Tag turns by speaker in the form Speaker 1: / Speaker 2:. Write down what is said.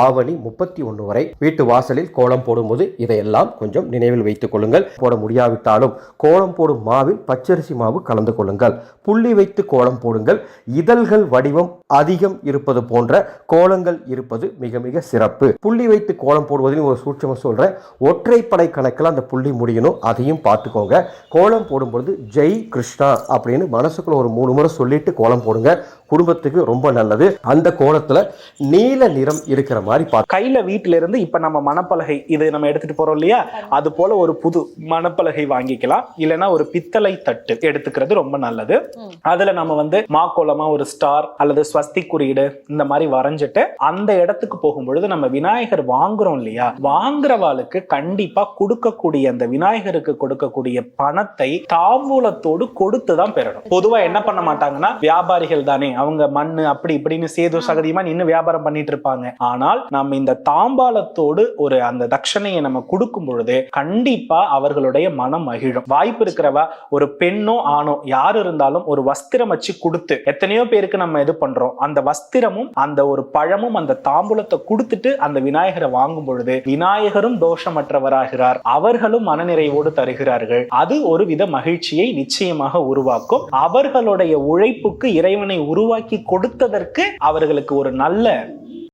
Speaker 1: ஆவணி 31 வரை வீட்டு வாசலில் கோலம் போடும்போது இதையெல்லாம் கொஞ்சம் நினைவில் வைத்துக் கொள்ளுங்கள். போட முடியாவிட்டாலும் கோலம் போடும் மாவில் பச்சரிசி மாவு கலந்து கொள்ளுங்கள். புள்ளி வைத்து கோலம் போடுங்கள். இதழ்கள் வடிவம் அதிகம் இருப்பது போன்ற கோலங்கள் இருப்பது மிக மிக சிறப்பு. புள்ளி வைத்து கோலம் போடுவதில் ஒரு சூட்சமம் சொல்றேன். ஒற்றைப்படை கணக்கில் அந்த புள்ளி முடியணும், அதையும் பார்த்துக்கோங்க. கோலம் போடும்பொழுது ஜெய் கிருஷ்ணா அப்படின்னு மனசுக்குள்ள ஒரு 3 முறை சொல்லிட்டு கோலம் போடுங்க. குடும்பத்துக்கு ரொம்ப நல்லது. அந்த கோலத்துல நீல நிறம் இருக்கிற மாதிரி
Speaker 2: கையில வீட்டுல இருந்து இப்ப நம்ம மணப்பலகை இது நம்ம எடுத்துட்டு போறோம் இல்லையா, அது போல ஒரு புது மணப்பலகை வாங்கிக்கலாம். இல்லைன்னா ஒரு பித்தளை தட்டு எடுத்துக்கிறது ரொம்ப நல்லது. அதுல நம்ம மாக்கோலமா ஒரு ஸ்டார் அல்லது ஸ்வஸ்தி குறியீடு இந்த மாதிரி வரைஞ்சிட்டு அந்த இடத்துக்கு போகும்பொழுது நம்ம விநாயகர் வாங்குறோம் இல்லையா, வாங்குறவாளுக்கு கண்டிப்பா கொடுக்கக்கூடிய அந்த விநாயகருக்கு கொடுக்கக்கூடிய பணத்தை தாம்பூலத்தோடு கொடுத்துதான் பெறணும். பொதுவா என்ன பண்ண மாட்டாங்கன்னா, வியாபாரிகள் தானே அவங்க மண்ணு அப்படி இப்படின்னு சேது சகதியமா நின்று வியாபாரம் பண்ணிட்டு இருப்பாங்க. ஆனால் நம்ம இந்த தாம்பாலத்தோடு ஒரு அந்த தட்சணையை நம்ம கொடுக்கும் பொழுது கண்டிப்பா அவர்களுடைய மனம் மகிழும். வாய்ப்பு இருக்கிறவா ஒரு பெண்ணோ ஆணோ யார் இருந்தாலும் ஒரு வஸ்திரம் வச்சு கொடுத்து, எத்தனையோ பேருக்கு நம்ம இது பண்றோம், அந்த வஸ்திரமும் அந்த ஒரு பழமும் அந்த தாம்பூலத்தை கொடுத்துட்டு அந்த விநாயகரை வாங்கும் பொழுது விநாயகரும் தோஷமற்றவராகிறார், அவர்களும் மனநிறைவோடு தருகிறார்கள். அது ஒரு வித மகிழ்ச்சியை நிச்சயமாக உருவாக்கும். அவர்களுடைய உழைப்புக்கு இறைவனை உருவாக்கி கொடுத்ததற்கு அவர்களுக்கு ஒரு நல்ல